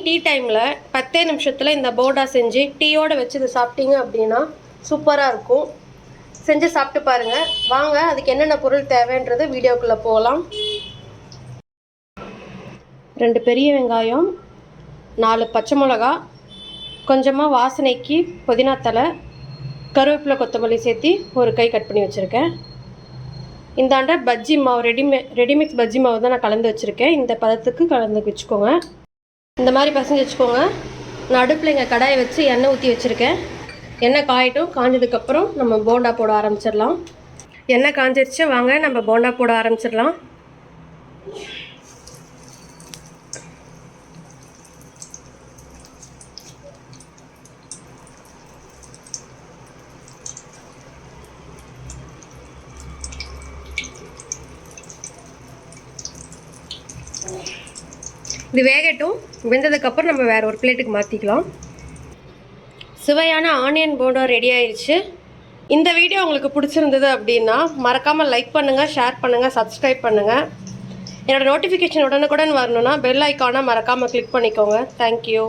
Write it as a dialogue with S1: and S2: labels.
S1: Tea டைமில் 10 நிமிஷத்தில் இந்த போண்டா செஞ்சு டீயோடு வச்சு இது சாப்பிட்டீங்க அப்படின்னா சூப்பராக இருக்கும். செஞ்சு சாப்பிட்டு பாருங்கள். வாங்க அதுக்கு என்னென்ன பொருள் தேவைன்றது வீடியோக்குள்ளே போகலாம். 2 பெரிய வெங்காயம், 4 பச்சை மிளகா, கொஞ்சமாக வாசனைக்கு புதினா தலை, கருவேப்பிலை, கொத்தமல்லி சேர்த்து ஒரு கை கட் பண்ணி வச்சுருக்கேன். இந்தாண்ட பஜ்ஜி மாவு ரெடிமிக்ஸ் பஜ்ஜி மாவு தான் நான் கலந்து வச்சுருக்கேன். இந்த பதத்துக்கு கலந்து வச்சுக்கோங்க. இந்த மாதிரி பசஞ்சு வச்சுக்கோங்க. நான் அடுப்பில் இங்கே கடாயை வச்சு எண்ணெய் ஊற்றி வச்சுருக்கேன். எண்ணெய் காயட்டும். காஞ்சதுக்கப்புறம் நம்ம போண்டா போட ஆரம்பிச்சிடலாம். எண்ணெய் காஞ்சிருச்சு, வாங்க நம்ம போண்டா போட ஆரம்பிச்சிடலாம். இது வேகட்டும். வெந்ததுக்கப்புறம் நம்ம வேறு ஒரு பிளேட்டுக்கு மாற்றிக்கலாம். சுவையான ஆனியன் போண்டா ரெடி ஆயிடுச்சு. இந்த வீடியோ உங்களுக்கு பிடிச்சிருந்தது அப்படின்னா மறக்காமல் லைக் பண்ணுங்கள், ஷேர் பண்ணுங்கள், சப்ஸ்கிரைப் பண்ணுங்கள். என்னோடய நோட்டிஃபிகேஷன் உடனுக்குடன் வரணுன்னா பெல் ஐக்கானை மறக்காமல் கிளிக் பண்ணிக்கோங்க. தேங்க்யூ.